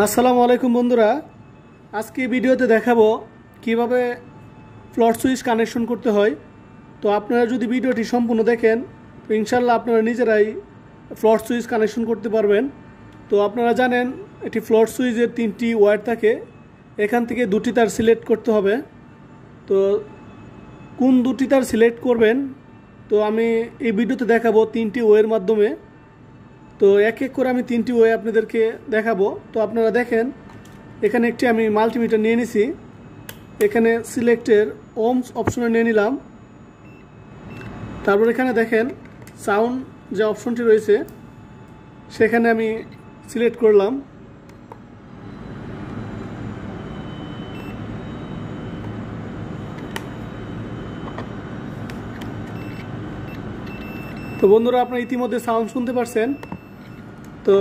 আসসালামু আলাইকুম বন্ধুরা, আজকে ভিডিওতে দেখাবো কিভাবে ফ্লট সুইচ কানেকশন করতে হয়। তো আপনারা যদি ভিডিওটি সম্পূর্ণ দেখেন তো ইনশাল্লাহ আপনারা নিজেরাই ফ্লট সুইচ কানেকশন করতে পারবেন। তো আপনারা জানেন এটি ফ্লট সুইচের 3টি ওয়্যার থাকে, এখান থেকে 2টি তার সিলেক্ট করতে হবে। তো কোন 2টি তার সিলেক্ট করবেন তো আমি এই ভিডিওতে দেখাবো 3টি ওয়ের মাধ্যমে। তো এক এক করে আমি 3টি ওয়ে আপনাদেরকে দেখাবো। তো আপনারা দেখেন এখানে একটি আমি মাল্টিমিটার নিয়ে নিছি, এখানে সিলেক্টের ওমস অপশনে নিয়ে নিলাম। তারপর এখানে দেখেন সাউন্ড যে অপশনটি রয়েছে সেখানে আমি সিলেক্ট করলাম। তো বন্ধুরা, আপনারা ইতিমধ্যে সাউন্ড শুনতে পারছেন। তো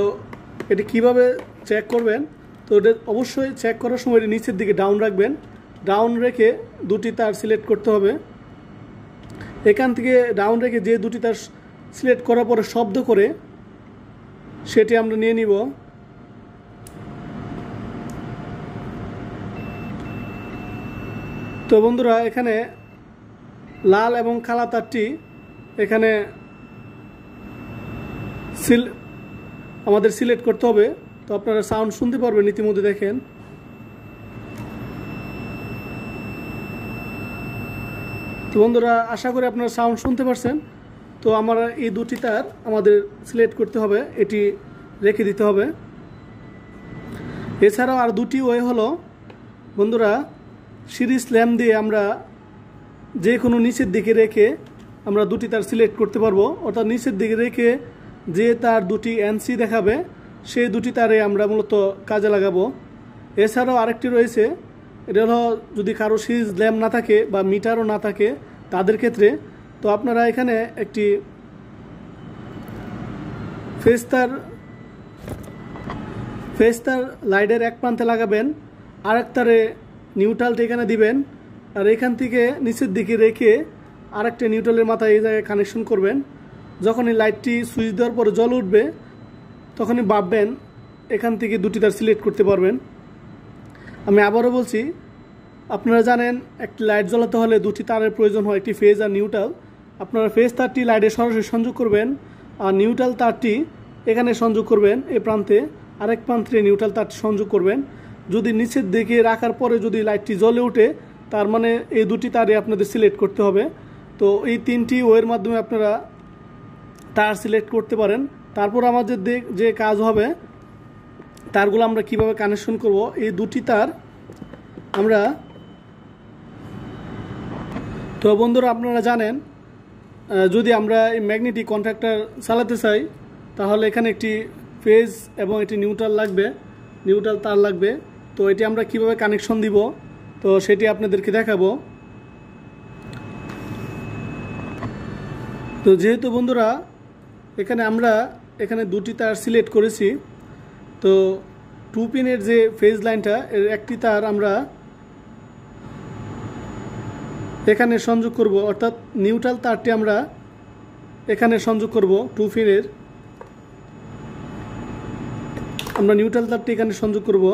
এটি কিভাবে চেক করবেন, তো এটা অবশ্যই চেক করার সময় নিচের দিকে ডাউন রাখবেন, ডাউন রেখে 2টি তার সিলেক্ট করতে হবে। এখান থেকে ডাউন রেখে যে 2টি তার সিলেক্ট করার পরে শব্দ করে সেটি আমরা নিয়ে নিব। তো বন্ধুরা, এখানে লাল এবং কালা তারটি এখানে আমাদের সিলেক্ট করতে হবে। তো আপনারা সাউন্ড শুনতে পারবেন ইতিমধ্যে দেখেন। তো বন্ধুরা, আশা করি আপনারা সাউন্ড শুনতে পারছেন। তো আমরা এই 2টি তার আমাদের সিলেক্ট করতে হবে, এটি রেখে দিতে হবে। এছাড়াও আর 2টি ওয়ে হলো বন্ধুরা, সিরিজ ল্যাম্প দিয়ে আমরা যে কোনো নিচের দিকে রেখে আমরা 2টি তার সিলেক্ট করতে পারবো। অর্থাৎ নিচের দিকে রেখে যে তার 2টি এনসি দেখাবে সেই 2টি তারে আমরা মূলত কাজে লাগাবো। এছাড়াও আরেকটি রয়েছে, এটা হলো যদি কারো সিরিজ ল্যাম্প না থাকে বা মিটারও না থাকে তাদের ক্ষেত্রে, তো আপনারা এখানে একটি ফেস্তার লাইটের এক প্রান্তে লাগাবেন, আরেক তারে নিউট্রালটা এখানে দিবেন, আর এখান থেকে নিচের দিকে রেখে আরেকটা নিউট্রালের মাথায় এই জায়গায় কানেকশন করবেন। যখন এই লাইটটি সুইচ দেওয়ার পরে জ্বলে উঠবে তখনই ভাববেন এখান থেকে 2টি তার সিলেক্ট করতে পারবেন। আমি আবারও বলছি, আপনারা জানেন একটি লাইট জ্বলাতে হলে 2টি তারের প্রয়োজন হয়, একটি ফেজ আর নিউট্রাল। আপনারা ফেজ তারটি লাইটে সরাসরি সংযোগ করবেন আর নিউট্রাল তারটি এখানে সংযোগ করবেন, এই প্রান্তে আরেক প্রান্তে নিউট্রাল তারটি সংযোগ করবেন। যদি নিচের দিকে রাখার পরে যদি লাইটটি জ্বলে ওঠে তার মানে এই 2টি তারে আপনাদের সিলেক্ট করতে হবে। তো এই 3টি ওয়ের মাধ্যমে আপনারা তার সিলেক্ট করতে পারেন। তারপর আমাদের যে কাজ হবে তারগুলো আমরা কিভাবে কানেকশন করব, এই 2টি তার আমরা। তো বন্ধুরা, আপনারা জানেন যদি আমরা এই ম্যাগনেটিক কন্ট্যাক্টর চালাতে চাই তাহলে এখানে একটি ফেজ এবং একটি নিউট্রাল লাগবে, নিউট্রাল তার লাগবে। তো এটি আমরা কিভাবে কানেকশন দিব তো সেটি আপনাদেরকে দেখাবো। তো যেহেতু বন্ধুরা আমরা এখানে 2টি তার সিলেক্ট করেছি, তো 2 পিনের যে ফেজ লাইনটা এর একটি তার আমরা এখানে সংযোগ করব, অর্থাৎ নিউট্রাল তারটি আমরা এখানে সংযোগ করব। 2 পিনের আমরা নিউট্রাল তারটি এখানে সংযোগ করব।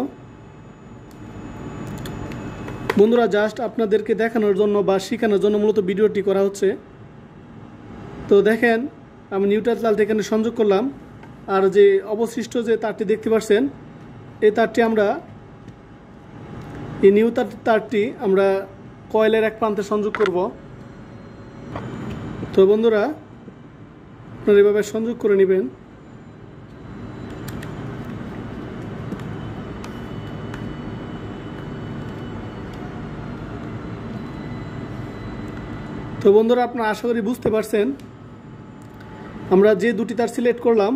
বন্ধুরা, জাস্ট আপনাদেরকে দেখানোর জন্য বা শেখানোর জন্য মূলত ভিডিওটি করা হচ্ছে। তো দেখেন আমি নিউট্রাল তারটি এখানে সংযোগ করলাম, আর যে অবশিষ্ট যে তারটি দেখতে পাচ্ছেন এই তারটি আমরা এই নিউট্রাল তারটি আমরা কয়েলের এক প্রান্তে সংযোগ করব। তো বন্ধুরা, আপনারা এভাবে সংযোগ করে নেবেন। তো বন্ধুরা, আপনারা আশা করি বুঝতে পারছেন আমরা যে 2টি তার সিলেক্ট করলাম,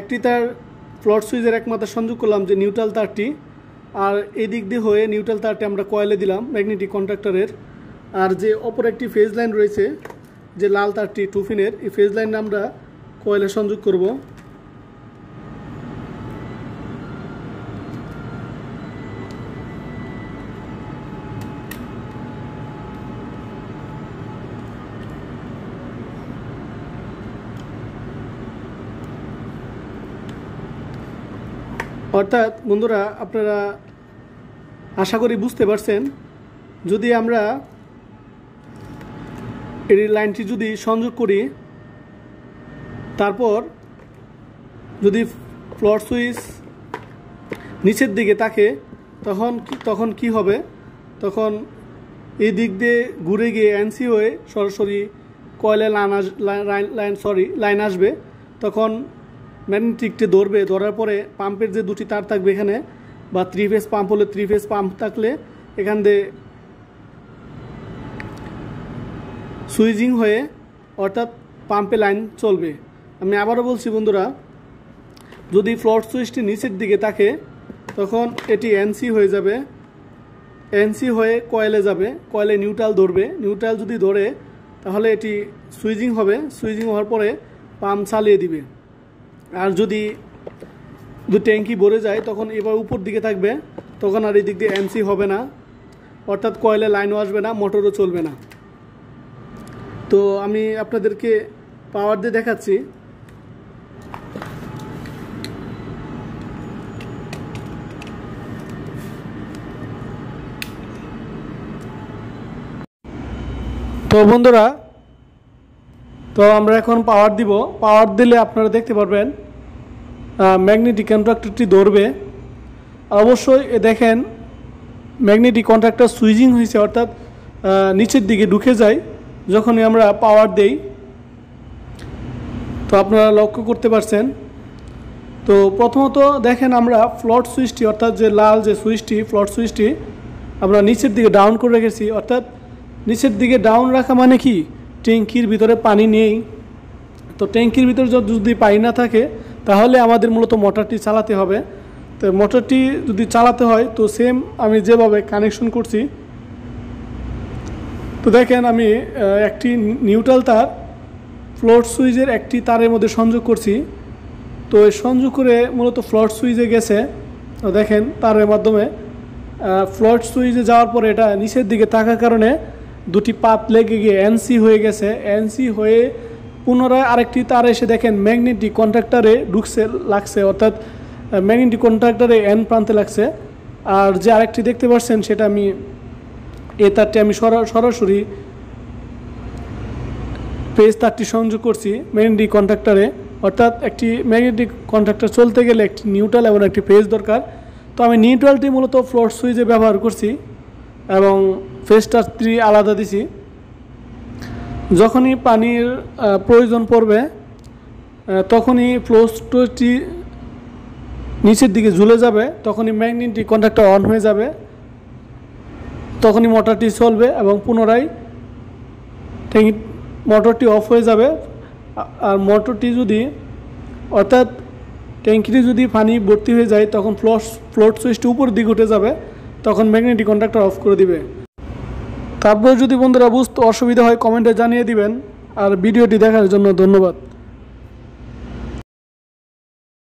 একটি তার ফ্লট সুইচের এক মাথা সংযোগ করলাম যে নিউট্রাল তারটি, আর এই দিক দিয়ে হয়ে নিউট্রাল তারটি আমরা কয়েলে দিলাম ম্যাগনেটিক কন্ট্রাক্টরের। আর যে অপর একটি ফেজ লাইন রয়েছে যে লাল তারটি 2 পিনের, এই ফেজ লাইন আমরা কয়েলে সংযোগ করব। অর্থাৎ বন্ধুরা আপনারা আশা করি বুঝতে পারছেন, যদি আমরা এই লাইনটি যদি সংযোগ করি, তারপর যদি ফ্লোট সুইচ নিচের দিকে থাকে তখন কি হবে, তখন এই দিক দিয়ে ঘুরে গিয়ে এনসি হয়ে সরাসরি কয়েলে লাইন আসবে। তখন ম্যাগনেটিকটি ধরবে, ধরার পরে পাম্পের যে দুটি তার থাকবে এখানে, বা 3 ফেজ পাম্প হলে 3 ফেজ পাম্প থাকলে এখান দিয়ে সুইচিং হয়ে অর্থাৎ পাম্পে লাইন চলবে। আমি আবারও বলছি বন্ধুরা, যদি ফ্লোট সুইচটি নিচের দিকে থাকে তখন এটি এনসি হয়ে যাবে, এনসি হয়ে কয়েলে যাবে, কয়েলে নিউট্রাল ধরবে, নিউট্রাল যদি ধরে তাহলে এটি সুইচিং হবে, সুইচিং হওয়ার পরে পাম্প চালিয়ে দিবে। আর যদি ট্যাঙ্কি ভরে যায় তখন এবার উপর দিকে থাকবে, তখন আর এই দিক দিয়ে এনসি হবে না, অর্থাৎ কয়েলে লাইনও আসবে না, মোটরও চলবে না। তো আমি আপনাদেরকে পাওয়ার দিয়ে দেখাচ্ছি। তো বন্ধুরা, তো আমরা এখন পাওয়ার দিব। পাওয়ার দিলে আপনারা দেখতে পারবেন ম্যাগনেটিক কন্ট্রাক্টরটি ধরবে। অবশ্যই দেখেন ম্যাগনেটিক কন্ট্রাক্টর সুইচিং হয়েছে, অর্থাৎ নিচের দিকে ঢুকে যায় যখনই আমরা পাওয়ার দেই। তো আপনারা লক্ষ্য করতে পারছেন। তো প্রথমত দেখেন আমরা ফ্লোট সুইচটি, অর্থাৎ যে লাল যে সুইচটি, ফ্লোট সুইচটি আমরা নিচের দিকে ডাউন করে রেখেছি। অর্থাৎ নিচের দিকে ডাউন রাখা মানে কি, ট্যাঙ্কির ভিতরে পানি নেই। তো ট্যাঙ্কির ভিতরে যদি পানি না থাকে তাহলে আমাদের মূলত মোটরটি চালাতে হবে। তো মোটরটি যদি চালাতে হয় তো সেম আমি যেভাবে কানেকশন করছি, তো দেখেন আমি একটি নিউট্রাল তার ফ্লোট সুইচের একটি তারের মধ্যে সংযোগ করছি। তো এই সংযোগ করে মূলত ফ্লোট সুইচে গেছে। তো দেখেন তারের মাধ্যমে ফ্লোট সুইচে যাওয়ার পরে এটা নিচের দিকে থাকার কারণে দুটি পাত লেগে গিয়ে এনসি হয়ে গেছে। এনসি হয়ে পুনরায় আরেকটি তার এসে দেখেন ম্যাগনেটিক কন্ট্রাক্টরে লাগছে, অর্থাৎ ম্যাগনেটিক কন্ট্রাক্টরে এন প্রান্তে লাগছে। আর যে আরেকটি দেখতে পাচ্ছেন সেটা আমি এই তারটি আমি সরাসরি পেজ তারটি সংযোগ করছি ম্যাগনেটিক কন্ট্রাক্টরে। অর্থাৎ একটি ম্যাগনেটিক কন্ট্রাক্টর চলতে গেলে একটি নিউট্রাল এবং একটি ফেজ দরকার। তো আমি নিউট্রালটি মূলত ফ্লোট সুইচে ব্যবহার করছি এবং ফেজ তারটি আলাদা দিছি। যখনই পানির প্রয়োজন পড়বে তখনই ফ্লোটটি নিচের দিকে ঝুলে যাবে, তখনই ম্যাগনেটিক কন্ট্রাক্টর অন হয়ে যাবে, তখনই মোটরটি চলবে এবং পুনরায় মোটরটি অফ হয়ে যাবে। আর মোটরটি যদি, অর্থাৎ ট্যাঙ্কিটি যদি পানি ভর্তি হয়ে যায় তখন ফ্লোট সুইচটি উপরের দিকে উঠে যাবে, তখন ম্যাগনেটিক কন্ট্রাক্টর অফ করে দিবে। তারপর যদি বন্ধুরা বুঝতে অসুবিধা হয় কমেন্টে জানিয়ে দিবেন। আর ভিডিওটি দেখার জন্য ধন্যবাদ।